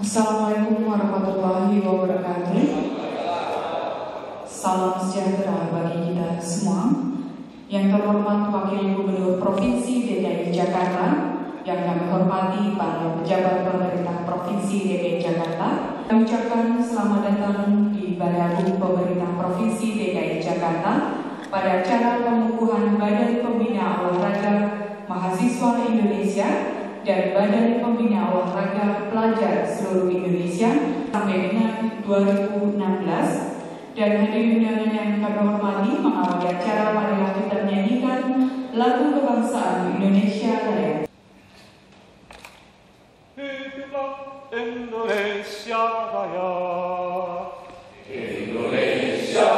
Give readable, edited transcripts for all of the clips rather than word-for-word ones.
Assalamualaikum warahmatullahi wabarakatuh. Salam sejahtera bagi kita semua. Yang terhormat Wakil Gubernur Provinsi DKI Jakarta, yang kami hormati para pejabat pemerintah Provinsi DKI Jakarta, kami ucapkan selamat datang di Balai Agung Pemerintah Provinsi DKI Jakarta pada acara pengukuhan Badan Pembina Olahraga Mahasiswa Indonesia dan Badan Pembina Olahraga Pelajar seluruh Indonesia sampai dengan 2016. Dan hadirin undangan yang kami hormati, mengawali acara marilah kita menyanyikan lagu kebangsaan Indonesia Raya. Hiduplah Indonesia Raya. Indonesia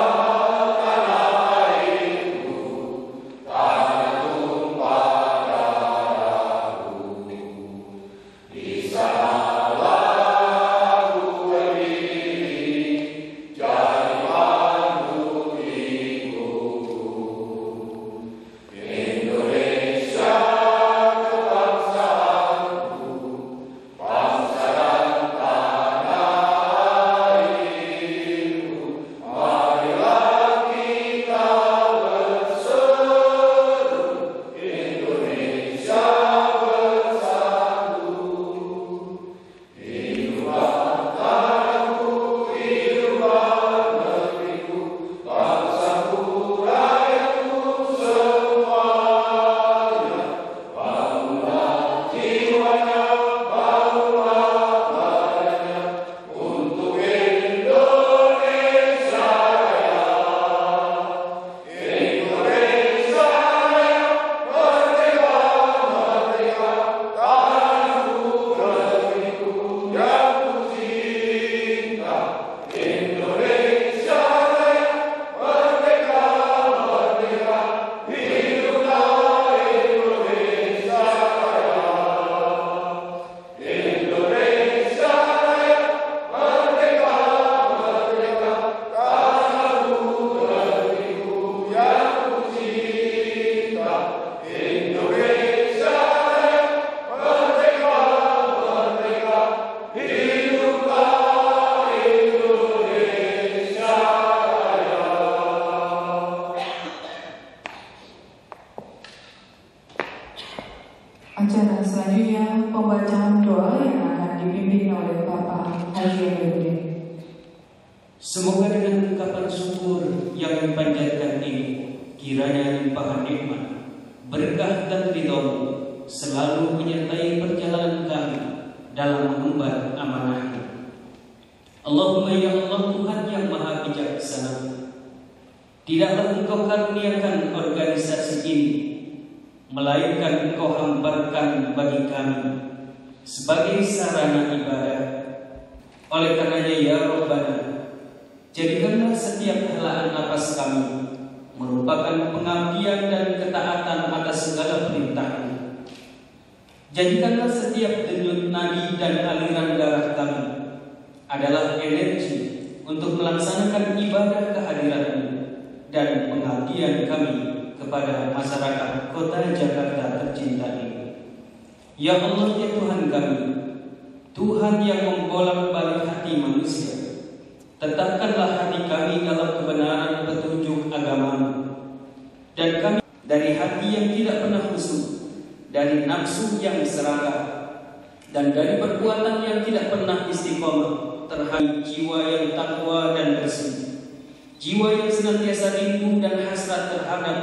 Acara selanjutnya pembacaan doa yang akan dipimpin oleh Bapak Haji Amiruddin. Semoga dengan ungkapan syukur yang dipanjatkan ini, kiranya limpahan nikmat, berkah dan ridho-Mu selalu menyertai perjalanan kami dalam mengemban amanah-Mu. Allahumma ya Allah, Tuhan yang Maha Bijaksana, tidaklah Engkau karuniakan organisasi ini, melainkan Engkau hamparkan bagi kami sebagai sarana ibadah. Oleh karenanya ya Rabbana, jadikanlah setiap helaan napas kami merupakan pengabdian dan ketaatan atas segala perintah-Mu. Jadikanlah setiap denyut nadi dan aliran darah kami adalah energi untuk melaksanakan ibadah kehadiran-Mu dan pengabdian kami kepada masyarakat kota Jakarta tercinta ini. Ya Allah, ya Tuhan kami, Tuhan yang membolak-balik hati manusia, tetapkanlah hati kami dalam kebenaran petunjuk agama-Mu, dan kami dari hati yang tidak pernah khusyuk, dari nafsu yang serakah, dan dari perbuatan yang tidak pernah istiqomah terhadap jiwa yang takwa dan bersih, jiwa yang senantiasa rindu dan hasrat terhadap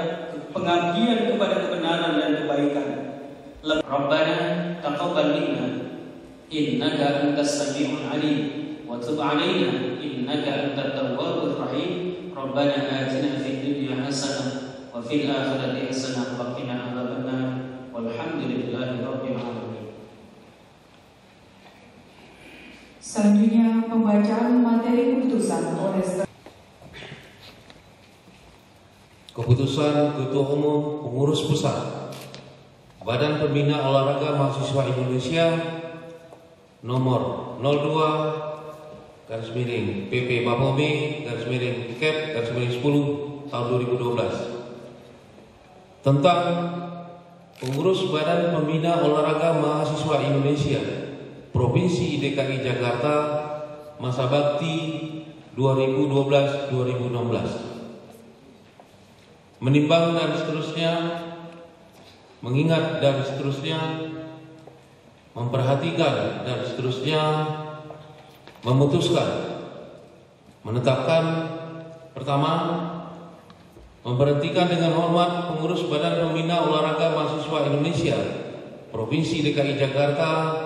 pengabdian kepada kebenaran dan kebaikan. Rabbana taqabbal minna innaka antas samiul alim wa tub 'alaina innaka antat tawwabur rahim. Rabbana atina fid dunya hasanah wa fil akhirati hasanah wa qina adzabannar. Walhamdulillahi rabbil alamin. Selanjutnya pembacaan materi keputusan oleh Keputusan Ketua Umum Pengurus Pusat Badan Pembina Olahraga Mahasiswa Indonesia nomor 02 PP Bapomi Cap 10 tahun 2012 tentang Pengurus Badan Pembina Olahraga Mahasiswa Indonesia Provinsi DKI Jakarta masa bakti 2012-2016. Menimbang dan seterusnya, mengingat dan seterusnya, memperhatikan dan seterusnya, memutuskan, menetapkan, pertama, memberhentikan dengan hormat pengurus Badan Pembina Olahraga Mahasiswa Indonesia Provinsi DKI Jakarta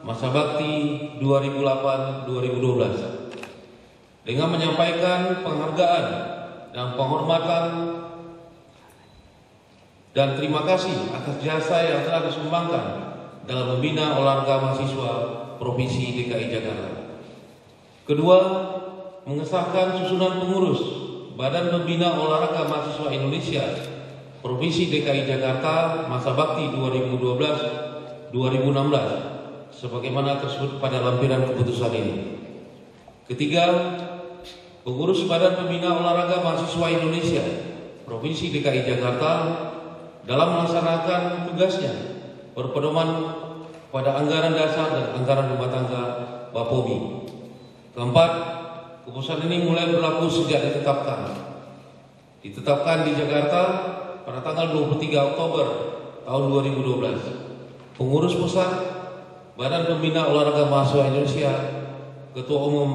masa bakti 2008-2012 dengan menyampaikan penghargaan dan penghormatan dan terima kasih atas jasa yang telah disumbangkan dalam membina olahraga mahasiswa Provinsi DKI Jakarta. Kedua, mengesahkan susunan pengurus Badan Pembina Olahraga Mahasiswa Indonesia Provinsi DKI Jakarta masa bakti 2012-2016 sebagaimana tersebut pada lampiran keputusan ini. Ketiga, pengurus Badan Pembina Olahraga Mahasiswa Indonesia Provinsi DKI Jakarta dalam melaksanakan tugasnya berpedoman pada anggaran dasar dan anggaran rumah tangga Bapomi. Keempat, keputusan ini mulai berlaku sejak ditetapkan di Jakarta pada tanggal 23 Oktober tahun 2012. Pengurus pusat Badan Pembina Olahraga Mahasiswa Indonesia, Ketua Umum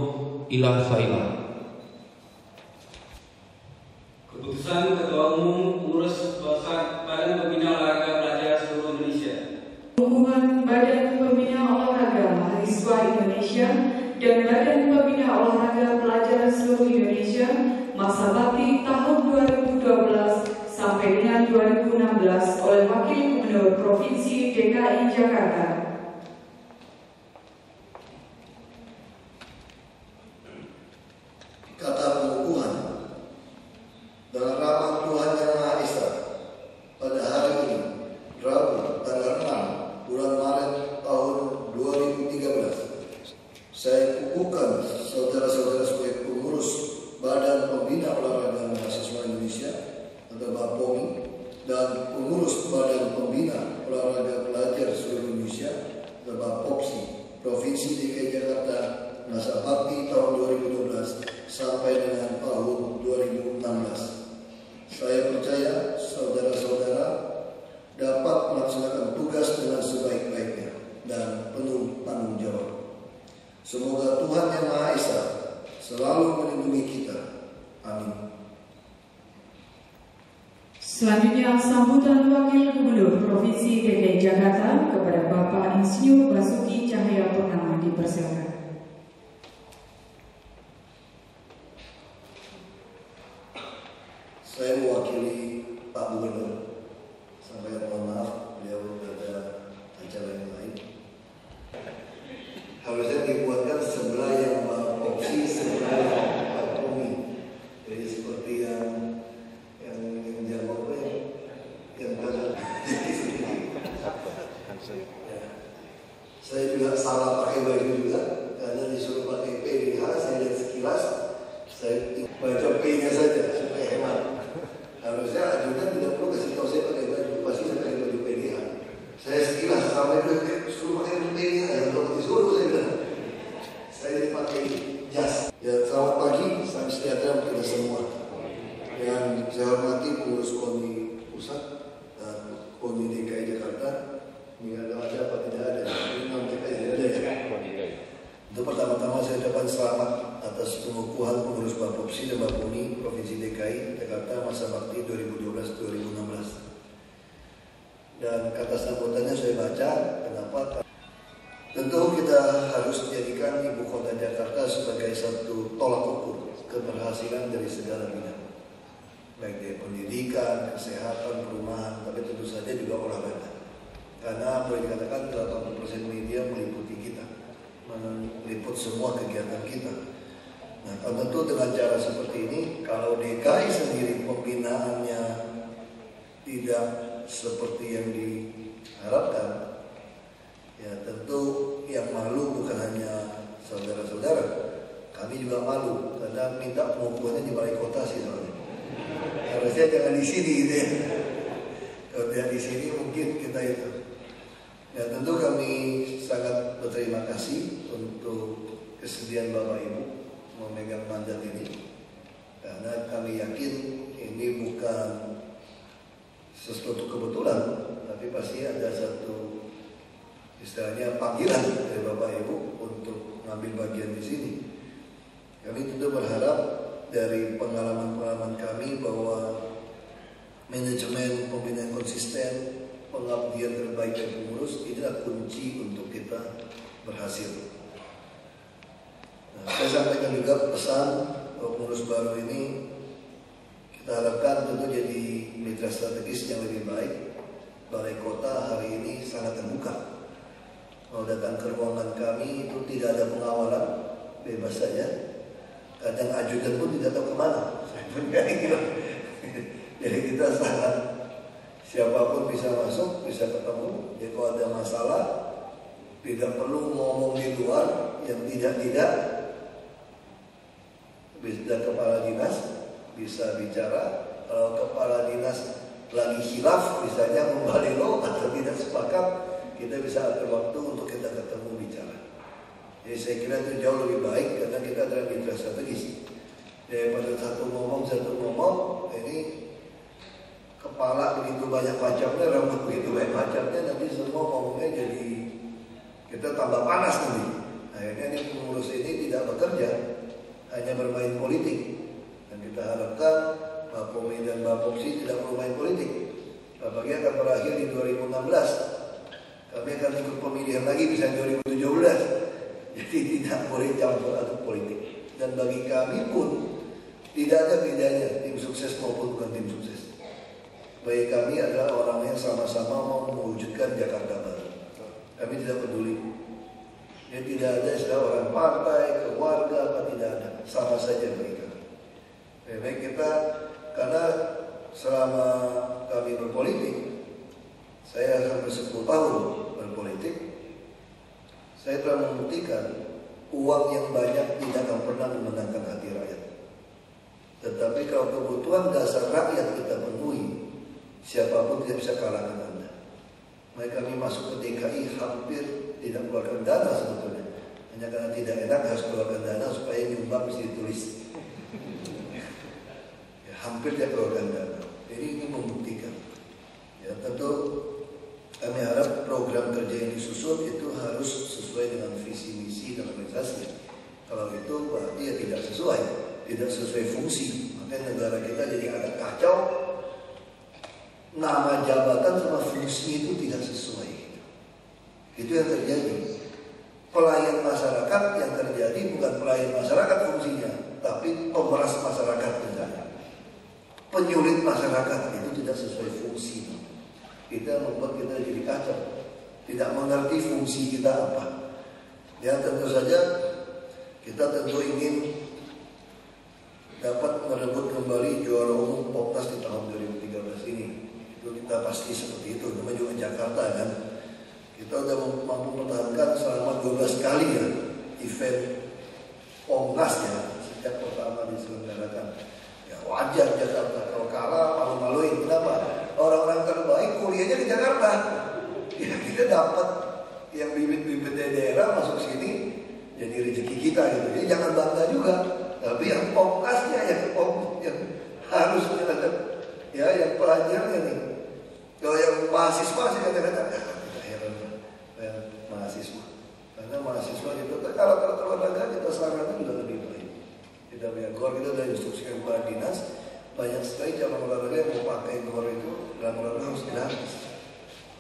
Ilah Saila. Keputusan Ketua Umum Pengurus Pusat Badan Pembina Olahraga Pelajar Seluruh Indonesia. Hubungan Badan Pembina Olahraga Mahasiswa Indonesia dan Badan Pembina Olahraga Pelajar Seluruh Indonesia masa bakti tahun 2012 sampai dengan 2016 oleh Wakil Gubernur Provinsi DKI Jakarta. Kata pengukuhan dalam nama Tuhan Yang Maha Esa pada hari ini, Rabu, tanggal 6 bulan Maret tahun 2013, saya kukuhkan saudara-saudara sebagai pengurus Badan Pembina Olahraga Mahasiswa Indonesia atau BAPOMI dan pengurus Badan Pembina Olahraga Pelajar Seluruh Indonesia atau BAPOPSI Provinsi DKI Jakarta masa bakti tahun 2012 sampai dengan tahun 2016. Saya percaya saudara-saudara dapat melaksanakan tugas dengan sebaik-baiknya dan penuh tanggung jawab. Semoga Tuhan Yang Maha Esa selalu melindungi kita. Amin. Selanjutnya sambutan Wakil Gubernur Provinsi DKI Jakarta kepada Bapak Insinyur Basuki Cahayapurnama dipersilakan. Saya mewakili Pak Gubernur, sampaikan mohon maaf, beliau ada acara yang lain. Harusnya dibuatkan sebelah yang opsi, sebelah yang Bapomi. Jadi seperti yang jago yang kata ya. Saya juga salah pakai baju juga karena disuruh pakai PDH. Saya lihat sekilas, saya baca P-nya saja supaya hemat. Harusnya ajudan tidak perlu kasih tahu saya pakai baju, pasti saya pakai baju PDH. Saya sekilas sampai suruh pakai baju PDH, yang kalau disuruh saya bilang saya dipakai jas. Ya, selamat pagi, salam sejahtera untuk kita semua. Yang saya hormati pengurus KONI Pusat dan KONI DKI Jakarta. Ini ada apa tidak ada? Ini non DKI tidak ada ya. Untuk pertama-tama saya ucapkan selamat atas pengukuhan pengurus BAPOPSI dan BAPOMI Provinsi DKI Jakarta masa bakti 2012-2016. Dan kata sambutannya saya baca, kenapa? Tentu kita harus menjadikan ibu kota Jakarta sebagai satu tolak ukur keberhasilan dari segala bidang, baik dari pendidikan, kesehatan, perumahan, tapi tentu saja juga olahraga. Karena boleh dikatakan 80% media meliputi kita, meliput semua kegiatan kita. Nah, tentu dengan cara seperti ini, kalau DKI sendiri pembinaannya tidak seperti yang diharapkan, ya tentu yang malu bukan hanya saudara-saudara, kami juga malu karena minta pengukuhannya di balai kota sih soalnya. Harusnya jangan di sini gitu ya. Kalau tidak di sini mungkin kita itu. Ya tentu kami sangat berterima kasih untuk kesediaan Bapak Ibu memegang mandat ini, karena kami yakin ini bukan sesuatu kebetulan, tapi pasti ada satu istilahnya panggilan dari Bapak Ibu untuk mengambil bagian di sini. Kami tentu berharap dari pengalaman-pengalaman kami bahwa manajemen pembinaan konsisten, pengabdian terbaik dari pengurus inilah kunci untuk kita berhasil. Nah, saya sampaikan juga pesan bahwa pengurus baru ini kita harapkan tentu jadi mitra strategis yang lebih baik. Balai Kota hari ini sangat terbuka. Kalau datang ke ruangan kami itu tidak ada pengawalan, bebas saja. Kadang ajudan pun tidak tahu kemana. Jadi kita sangat, siapapun bisa masuk, bisa ketemu. Jadi kalau ada masalah, tidak perlu ngomong di luar yang tidak. Bisa kepala dinas bisa bicara. Kalau kepala dinas lagi khilaf, misalnya membalelo atau tidak sepakat, kita bisa atur waktu untuk kita ketemu bicara. Jadi saya kira itu jauh lebih baik karena kita adalah mitra strategis. Daripada satu ngomong, ini kepala begitu banyak macamnya, rambut begitu banyak macamnya, nanti semua ngomongnya jadi kita tambah panas nanti. Akhirnya ini pengurus ini tidak bekerja, hanya bermain politik. Dan kita harapkan Pak Pomi dan Pak Popsi tidak bermain politik. Apalagi akan berakhir di 2016. Kami akan ikut pemilihan lagi bisa 2017. Jadi tidak boleh campur aduk politik. Dan bagi kami pun tidak ada bedanya tim sukses maupun bukan tim sukses. Bagi kami adalah orang yang sama-sama mau mewujudkan Jakarta baru. Kami tidak peduli. Dia tidak ada istilah orang partai, keluarga, apa tidak ada. Sama saja bagi kami. Baik kita, karena selama kami berpolitik, saya hampir 10 tahun berpolitik, saya telah membuktikan uang yang banyak tidak akan pernah memenangkan hati rakyat. Tetapi kalau kebutuhan dasar rakyat kita penuhi, siapapun tidak bisa kalahkan Anda. Mereka kami masuk ke DKI hampir tidak keluarkan dana sebetulnya. Hanya karena tidak enak harus keluarkan dana supaya nyumbang mesti ditulis. Ya, hampir tidak keluarkan dana. Jadi ini membuktikan. Ya tentu kami harap program kerja yang disusun itu harus sesuai dengan visi misi dan organisasi. Kalau itu berarti ya tidak sesuai fungsi. Makanya negara kita jadi agak kacau. Nama jabatan sama fungsi itu tidak sesuai. Itu yang terjadi. Pelayan masyarakat yang terjadi bukan pelayan masyarakat fungsinya, tapi pemeras masyarakat misalnya. Penyulit masyarakat itu tidak sesuai fungsi. Kita membuat kita jadi kacau. Tidak mengerti fungsi kita apa. Ya tentu saja kita tentu ingin dapat merebut kembali juara umum Popnas di tahun 2013 ini. Itu kita pasti seperti itu. Namanya juga Jakarta kan. Kita sudah mampu mempertahankan selama 12 kali ya event Popnas ya sejak pertama diselenggarakan. Ya wajar Jakarta kalau kalah malu-maluin. Kenapa? Orang-orang terbaik kuliahnya di Jakarta. Ya kita dapat yang bibit-bibit dari daerah masuk sini jadi rezeki kita gitu. Jadi jangan bangga juga. Tapi yang Popnasnya yang harus ada ya yang pelajarnya nih. Kalau yang mahasiswa sih kata-kata kita heran ya, mahasiswa. Karena mahasiswa itu kalau olahraga kita sarankan juga lebih baik. Kita biar gor kita udah instruksikan kepada dinas banyak sekali cabang olahraga yang mau pakai gor itu dalam olahraga harus gratis.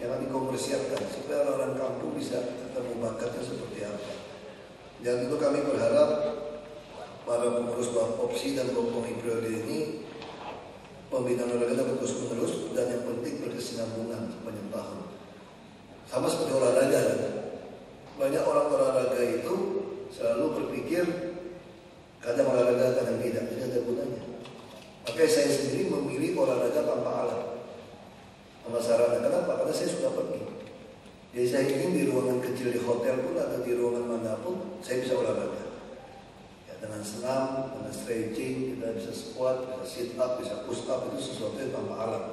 Jangan dikomersialkan supaya orang kampung bisa ketemu bakatnya seperti apa. Dan itu kami berharap para pengurus Bapopsi dan Bapopmi periode ini pembinaan olahraga dapat terus-menerus dan yang penting berkesinambungan sepanjang tahun. Sama seperti olahraga kan? Banyak orang olahraga itu selalu berpikir kadang olahraga kadang tidak ada gunanya. Makanya saya sendiri memilih olahraga tanpa alat sama sarana. Kenapa? Karena saya sudah pergi. Jadi saya ingin di ruangan kecil di hotel pun atau di ruangan manapun saya bisa olahraga. Dengan senam, dengan stretching, kita bisa squat, bisa sit up, bisa push up, itu sesuatu yang tanpa alat.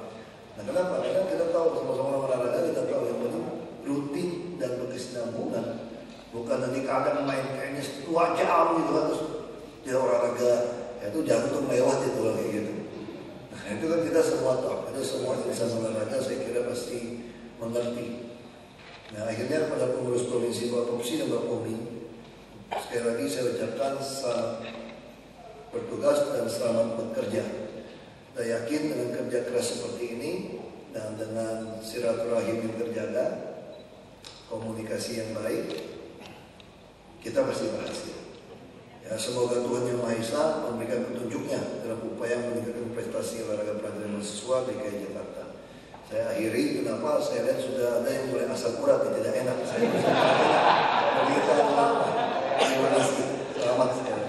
Nah kenapa? Karena kita tahu sama-sama olahraga, kita tahu yang penting rutin 2 jam gitu kan, terus dia olahraga, ya itu jantung lewat itu lah kayak gitu. Nah itu kan kita semua tahu, kita semua insan olahraga saya kira pasti mengerti. Nah akhirnya pada pengurus provinsi Bapak Popsi dan Bapak Pomi, sekali lagi saya ucapkan selamat bertugas dan selamat bekerja. Kita yakin dengan kerja keras seperti ini dan dengan silaturahim yang terjaga, komunikasi yang baik, kita pasti berhasil. Ya, semoga Tuhan Yang Maha Esa memberikan petunjuknya dalam upaya meningkatkan prestasi olahraga pelajar mahasiswa DKI Jakarta. Saya akhiri, kenapa saya lihat sudah ada yang mulai asal urat, tidak enak. Saya terima kasih. Selamat sekali.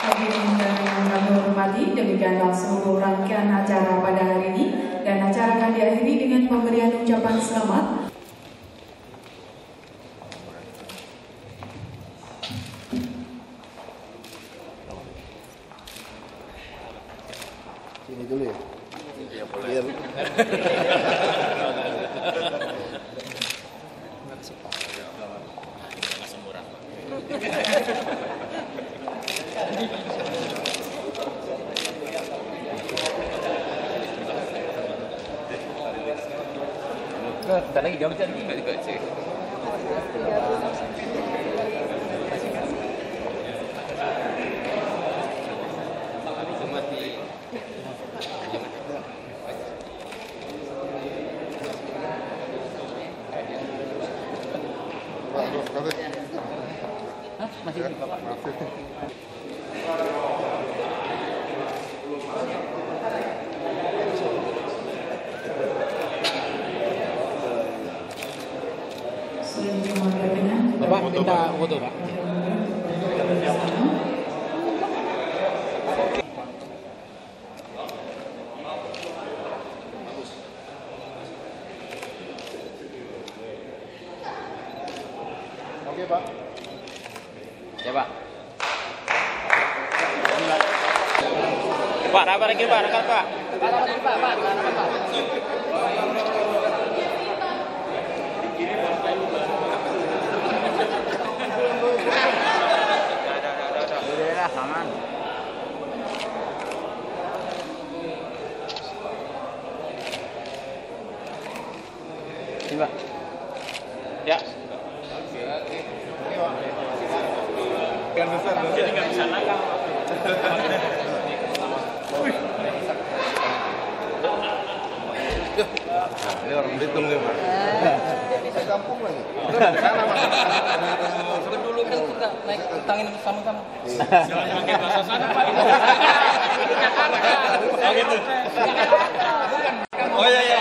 Hadirin yang kami hormati, demikianlah seluruh rangkaian acara pada hari ini, dan acara akan diakhiri dengan pemberian ucapan selamat. Sini dulu ya. Iya boleh. Bentar lagi jam juga sih. Masih di Bapak. Bapak minta foto, Pak. Oke, Pak. Ya, Pak. Pak, apa lagi, Pak? Rekan, Pak. Aman. Coba. Ya. Kan besar. Jadi nggak bisa nakal. Ini orang Belitung nih, Pak. Saya kampung lagi. Dulu kan kita naik utangin sama-sama. Jangan pakai bahasa sana, Pak. Oh gitu. Oh iya.